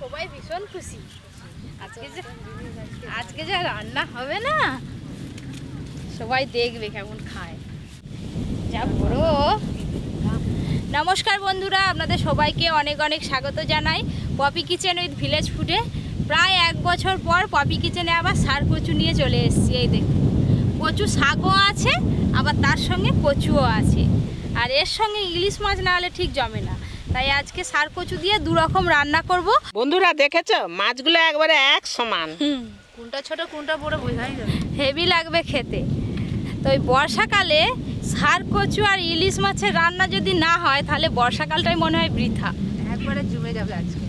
সবাই ভীষণ খুশি। আজকে যে রান্না হবে না, সবাই দেখবে কেমন খায়। যা বড়। নমস্কার বন্ধুরা, আপনাদের সবাইকে অনেক অনেক স্বাগত জানাই পপি কিচেন উইথ ভিলেজ ফুডে। প্রায় 1 বছর পর পপি কিচেনে আবার সার কচু নিয়ে চলে এসেছি। এই দেখুন, কচু শাকও আছে, আবার তার সঙ্গে কচুও আছে। আর এর সঙ্গে ইলিশ মাছ না হলে ঠিক জমে না, তাই আজকে সার কচু দিয়ে 2 রকম রান্না করব। বন্ধুরা দেখেছো, মাছগুলো একবারে এক সমান, কোনটা ছোট কোনটা বড় বোঝাই যাবে। হেভি লাগবে খেতে। তো ওই বর্ষাকালে সার কচু আর ইলিশ মাছের রান্না যদি না হয়, তাহলে বর্ষাকালটাই মনে হয় বৃথা, একবারে জমে যাবে। আজকে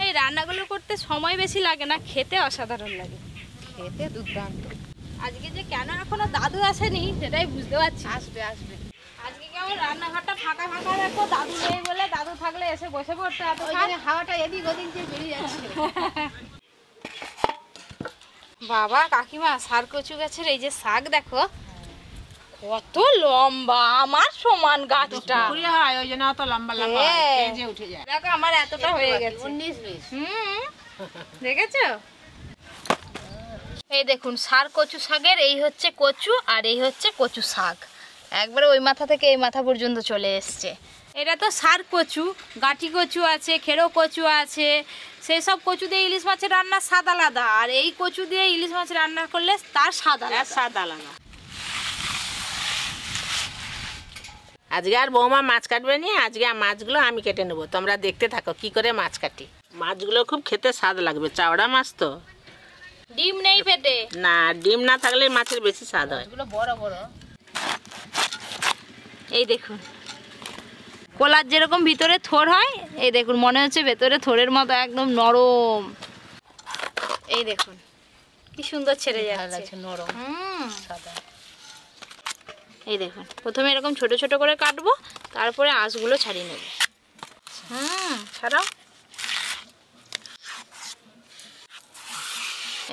এই রান্নাগুলো করতে সময় বেশি লাগে না, খেতে অসাধারণ লাগে, খেতে দুর্দান্ত। আজকে যে কেন এখনো দাদু আসেনি সেটাই বুঝতে পারছি। আসবে আসবে। আজকে কেমন রান্নাঘরটা ফাঁকা ফাঁকা দেখো, দাদু নেই বলে। দাদু থাকলে এসে বসে পড়তে, এত হাওয়াটা এদিক ওদিক দিয়ে বেরিয়ে যাচ্ছে। বাবা কাকিমা, সার কচু গাছের এই যে শাক দেখো, কত লম্বা, আমার সমান গাছটা। হয় ওই জন্য অত লম্বা লম্বা কেজে উঠে যায়। দেখো আমার এতটা হয়ে গেছে, 19-20। দেখেছো? এই দেখুন, সার কচু শাকের এই হচ্ছে কচু, আর এই হচ্ছে কচু শাক। একবারে ওই মাথা থেকে এই মাথা পর্যন্ত চলে এসছে। এটা তো সার কচু, গাঁটি কচু আছে, খেরো কচু আছে। সেই সব কচু দিয়ে ইলিশ মাছের রান্নার স্বাদ আলাদা, আর এই কচু দিয়ে ইলিশ মাছ রান্না করলে তার স্বাদ আলাদা। আজকে আর বৌমা মাছ কাটবে নি, আজকে মাছগুলো আমি কেটে নেবো। তোমরা দেখতে থাকো কি করে মাছ কাটি। মাছগুলো খুব খেতে স্বাদ লাগবে, চাওড়া মাছ তো। ডিম নেই পেটে না, ডিম না থাকলে মাছের বেশি স্বাদ হয়। বড় বড়। এই দেখুন, কলার যেরকম ভিতরে থোর হয়, এই দেখুন মনে হচ্ছে ভেতরে থোরের মতো একদম নরম। এই দেখুন কি সুন্দর ছেড়ে যাচ্ছে, নরম সাদা। এই দেখুন, প্রথমে এরকম ছোট ছোট করে কাটবো, তারপরে আঁশগুলো ছাড়িয়ে নেব। ছাড়াও।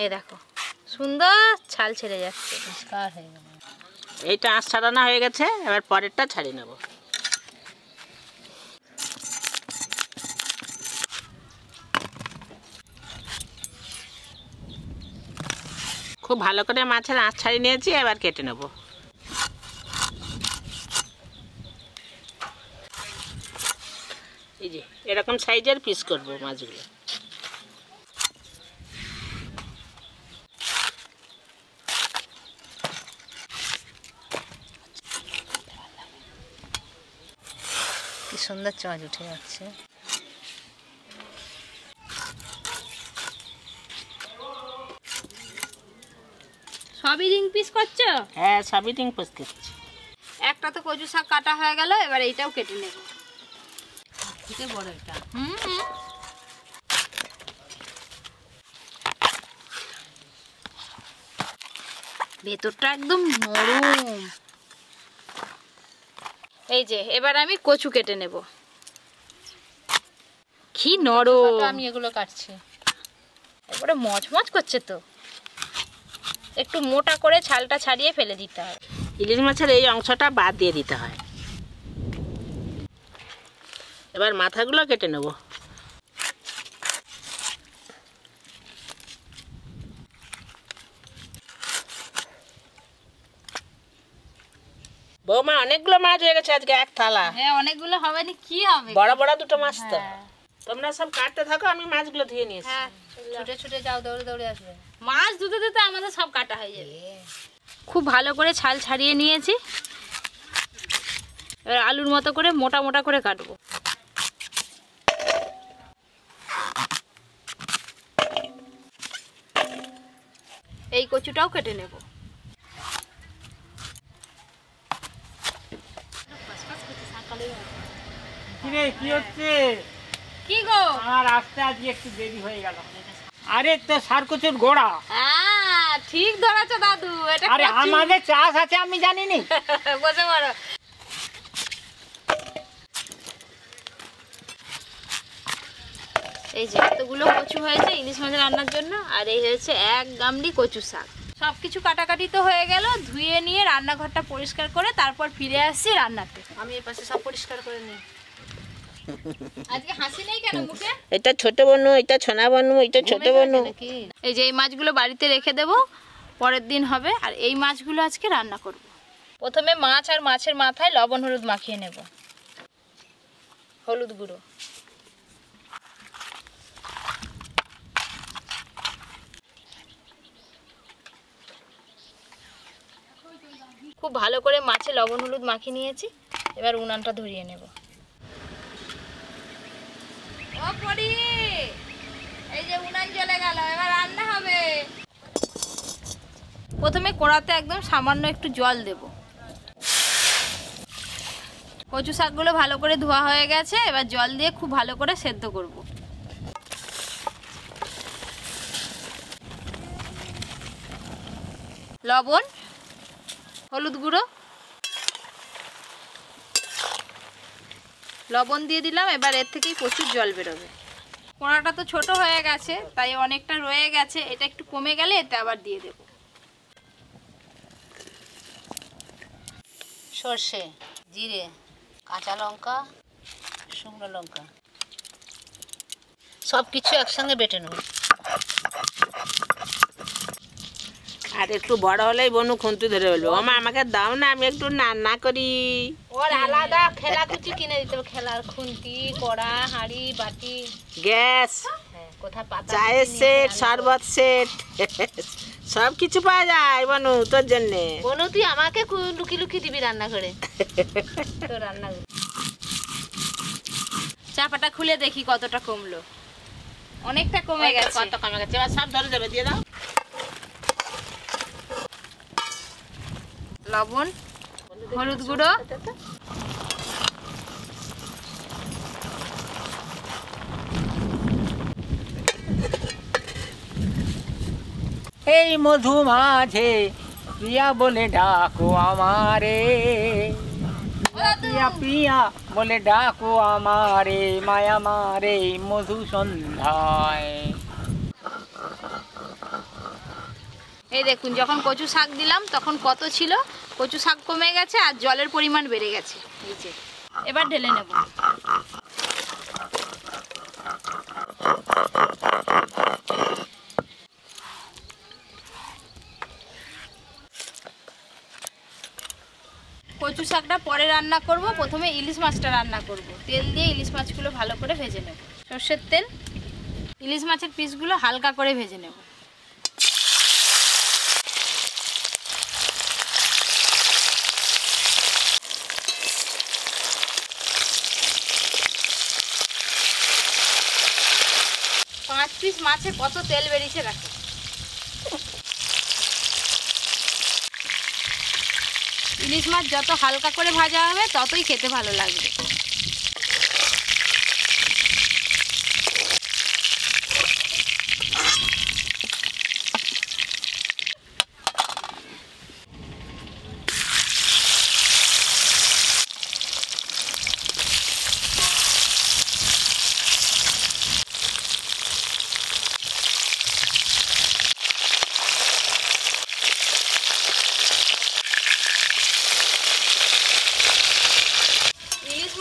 এই দেখো সুন্দর ছাল ছেড়ে যাচ্ছে, পরিষ্কার হয়ে গেল। এইটা আঁশ ছাড়ানো হয়ে গেছে, এবার পরেরটা ছাড়িয়ে নেব। খুব ভালো করে মাছের আঁশ ছাড়িয়ে নিয়েছি, এবার কেটে নেব। এই যে এরকম সাইজের পিস করব মাছগুলো। কি সুন্দর চাঁচ উঠে যাচ্ছে। সবই রিং পিস করছো? হ্যাঁ, সবই রিং পিস করছি। একটা তো কচু শাক কাটা হয়ে গেল, এবার এইটাও কেটে নেব। থেকে বড় এটা। ভেতরটা একদম নরম। এই যে এবার আমি কচু কেটে নেব। কি নরম। আমি এগুলো কাটছি, এবারে মচমচ করছে তো। একটু মোটা করে ছালটা ছাড়িয়ে ফেলে দিতে হয়। ইলিশ মাছের এই অংশটা বাদ দিয়ে দিতে হয়। এবার মাথাগুলো কেটে নেব। বৌমা, অনেকগুলো মাছ হয়ে গেছে আজকে এক থালা। হ্যাঁ, অনেকগুলো হবে না, কি হবে? বড় বড় দুটো মাছ তো। তোমরা সব কাটতে থাকো, আমি মাছগুলো ধুয়ে নিয়েছি। হ্যাঁ, ছুটে ছুটে যাও, দৌড়ে দৌড়ে আসবে। মাছ ধুতে ধুতে আমাদের সব কাটা হয়ে যাবে। খুব ভালো করে ছাল ছাড়িয়ে নিয়েছি, এবার আলুর মতো করে মোটা মোটা করে কাটবো। এই কচুটাও কেটে নেব। কি হচ্ছে? কি গো? আমার আসতে আজকে একটু দেরি হয়ে গেল। আরে তো সার কচুর গোড়া। ঠিক ধরেছো দাদু। এটা আরে আমাদের চাষ আছে, আমি জানি নি। বসে পড়ো। এই যে এতগুলো কচু হয়েছে ইলিশ মাছ রান্নার জন্য, আর এই হয়েছে 1 গামলি কচু শাক। সবকিছু কাটাকাটি তো হয়ে গেল, ধুয়ে নিয়ে রান্নাঘরটা পরিষ্কার করে তারপর ফিরে আসছি রান্নাতে। আমি এই পাশে সব পরিষ্কার করে নিই। আজকে হাসি নেই কেন মুখে? এটা ছোট বনু, এটা ছোনা বনু, এটা ছোট বনু। এই যে এই মাছগুলো বাড়িতে রেখে দেব, পরের দিন হবে। আর এই মাছগুলো আজকে রান্না করব। প্রথমে মাছ আর মাছের মাথায় লবণ হলুদ মাখিয়ে নেব। হলুদ গুঁড়ো, খুব ভালো করে মাছে লবণ হলুদ মাখিয়ে নিয়েছি। এবার উনানটা ধরিয়ে নেব। ও পরি, এই যে উনান জ্বলে গেল, এবার রান্না হবে। প্রথমে কড়াতে একদম সামান্য একটু জল দেব। কচু শাকগুলো ভালো করে ধোয়া হয়ে গেছে, এবার জল দিয়ে খুব ভালো করে সেদ্ধ করব। লবণ, হলুদ গুঁড়ো, লবণ দিয়ে দিলাম। এবার এর থেকেই প্রচুর জল বেরোবে। কড়াটা তো ছোট হয়ে গেছে, তাই অনেকটা রয়ে গেছে। এটা একটু কমে গেলে এতে আবার দিয়ে দেব সর্ষে, জিরে, কাঁচা লঙ্কা, শুকনো লঙ্কা, সব কিছু একসঙ্গে বেটে নেব। আর একটু বড় হলেই বনু খুন্তি ধরে বলবে, ও মা আমাকে দাও না, আমি একটু রান্না করি। ওর আলাদা খেলা কুচি কিনে দিতে হবে, খেলার খুন্তি, কড়া, হাঁড়ি, বাটি, গ্যাস, কোথায় পাতা, চায়ের সেট, শরবত সেট, সব কিছু পাওয়া যায় বনু তোর জন্যে। বনু তুই আমাকে লুকি লুকি দিবি রান্না করে। তো রান্না চাপাটা খুলে দেখি কতটা কমলো। অনেকটা কমে গেছে। কত কমে গেছে, এবার সব ধরে দেবে, দিয়ে দাও। লবণ, হলুদ গুঁড়ো, এই মধু মাঝে প্রিয়া বলে ডাকো আমারে, প্রিয়া প্রিয়া বলে ডাকো আমারে, মায়া মারে মধু সন্ধ্যায়। এই দেখুন, যখন কচু শাক দিলাম তখন কত ছিল, কচু শাক কমে গেছে আর জলের পরিমাণ বেড়ে গেছে। এই যে এবার ঢেলে নেব। কচু শাকটা পরে রান্না করব। প্রথমে ইলিশ মাছটা রান্না করব। তেল দিয়ে ইলিশ মাছগুলো ভালো করে ভেজে নেব। সর্ষের তেল, ইলিশ মাছের পিসগুলো হালকা করে ভেজে নেব। পাঁচ পিস মাছে কত তেল বেরিয়েছে দেখো। ইলিশ মাছ যত হালকা করে ভাজা হবে ততই খেতে ভালো লাগবে।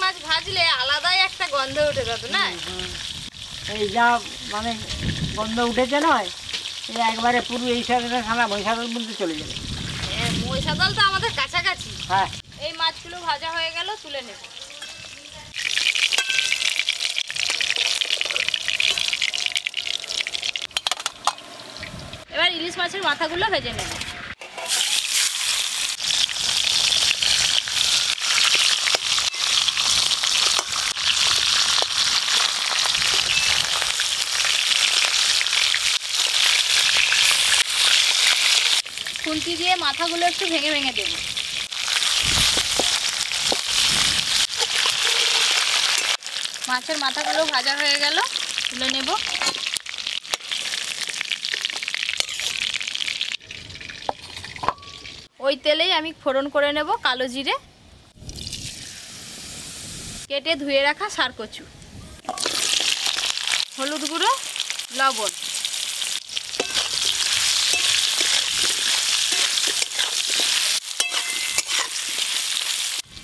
মাছ ভাজলে আলাদাই একটা গন্ধ উঠে যাবে না? এই যা মানে গন্ধ উঠেছে নয়, এই একবারে পুরো এই সাইডে খানা মহিষাদল মধ্যে চলে যাবে। হ্যাঁ, মহিষাদল তো আমাদের কাছাকাছি। হ্যাঁ, এই মাছগুলো ভাজা হয়ে গেল, তুলে নেব। এবার ইলিশ মাছের মাথাগুলো ভেজে নেব। খুন্তি দিয়ে মাথাগুলো একটু ভেঙে ভেঙে দেব। মাছের মাথাগুলো ভাজা হয়ে গেল, তুলে নেব। ওই তেলেই আমি ফোড়ন করে নেব কালো জিরে, কেটে ধুয়ে রাখা সার কচু, হলুদ গুঁড়ো, লবণ,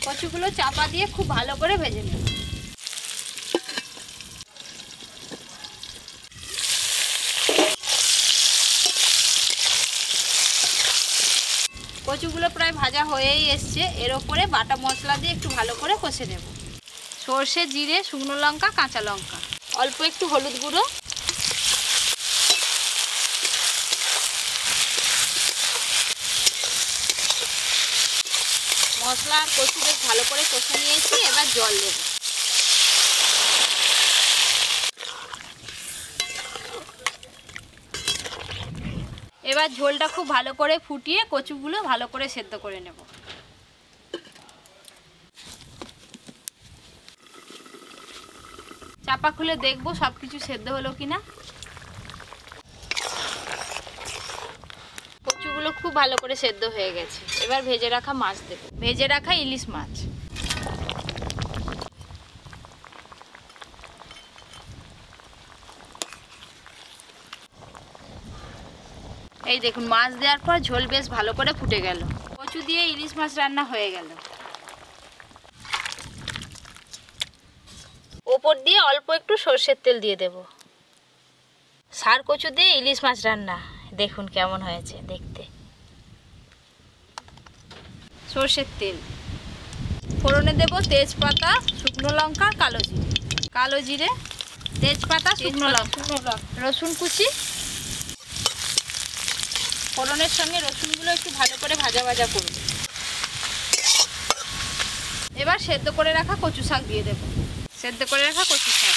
কচুগুলো চাপা দিয়ে খুব ভালো করে ভেজে নেব। কচুগুলো প্রায় ভাজা হয়েই এসছে। এর ওপরে বাটা মশলা দিয়ে একটু ভালো করে কষে নেব। সর্ষে, জিরে, শুকনো লঙ্কা, কাঁচা লঙ্কা, অল্প একটু হলুদ গুঁড়ো, মশলা আর কচু বেশ ভালো করে কষে নিয়েছি। এবার জল দেব। এবার ঝোলটা খুব ভালো করে ফুটিয়ে কচুগুলো ভালো করে সেদ্ধ করে নেব। চাপা খুলে দেখবো সব কিছু সেদ্ধ হলো কিনা। কচুগুলো খুব ভালো করে সেদ্ধ হয়ে গেছে। এবার ভেজে রাখা মাছ দেব। ভেজে রাখা ইলিশ মাছ। এই দেখুন, মাছ দেওয়ার পর ঝোল বেশ ভালো করে ফুটে গেল। কচু দিয়ে ইলিশ মাছ রান্না হয়ে গেল। ওপর দিয়ে অল্প একটু সর্ষের তেল দিয়ে দেব। ষাঁড় কচু দিয়ে ইলিশ মাছ রান্না দেখুন কেমন হয়েছে দেখতে। সর্ষের তেল, ফোড়নে দেব তেজপাতা, শুকনো লঙ্কা, কালো জিরে, তেজপাতা, শুকনো লঙ্কা, রসুন কুচি। ফোড়নের সঙ্গে রসুনগুলো একটু ভালো করে ভাজা ভাজা করব। এবার সেদ্ধ করে রাখা কচু শাক দিয়ে দেব। সেদ্ধ করে রাখা কচু শাক।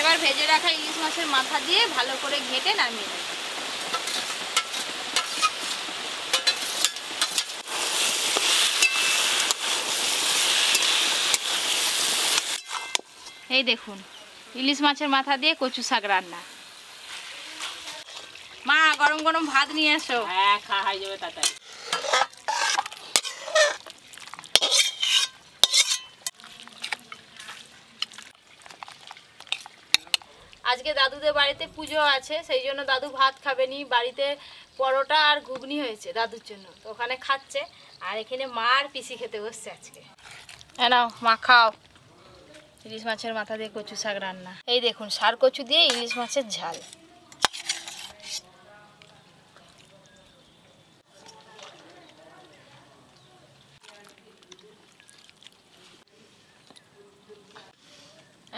এবার ভেজে রাখা ইলিশ মাছের মাথা দিয়ে ভালো করে ঘেঁটে নামিয়ে দেব। এই দেখুন, ইলিশ মাছের মাথা দিয়ে কচু শাক রান্না। মা, গরম গরম ভাত নিয়ে এসো। হ্যাঁ, খাওয়া হয়ে যাবে তাড়াতাড়ি। আজকে দাদুদের বাড়িতে পুজো আছে, সেই জন্য দাদু ভাত খাবেনি। বাড়িতে পরোটা আর ঘুগনি হয়েছে দাদুর জন্য, তো ওখানে খাচ্ছে। আর এখানে মা আর পিসি খেতে বসছে আজকে। নাও মা, খাও। ইলিশ মাছের মাথা দিয়ে কচু শাক রান্না। এই দেখুন, ষাঁড় কচু দিয়ে ইলিশ মাছের ঝাল।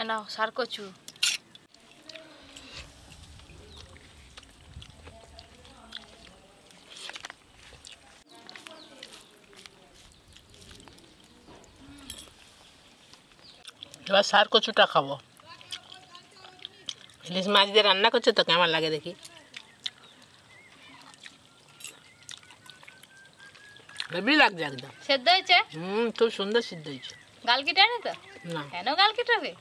নাও ষাঁড় কচু। এবার ষাঁড় কচুটা খাবো। ইলিশ মাছ দিয়ে রান্না করছে তো কেমন লাগে দেখি। হেবি লাগছে একদম। সেদ্ধ হয়েছে? খুব সুন্দর সিদ্ধ হয়েছে। গাল কেটে তো? না, কেন গাল কেটাবে?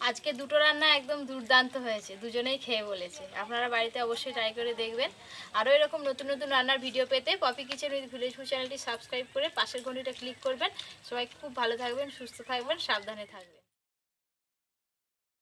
আজকে দুটো রান্না একদম দুর্দান্ত হয়েছে, দুজনেই খেয়ে বলেছে। আপনারা বাড়িতে অবশ্যই ট্রাই করে দেখবেন। আরও এরকম নতুন নতুন রান্নার ভিডিও পেতে Poppy kitchen with village food চ্যানেলটি সাবস্ক্রাইব করে পাশের ঘন্টিটা ক্লিক করবেন। সবাই খুব ভালো থাকবেন, সুস্থ থাকবেন, সাবধানে থাকবেন।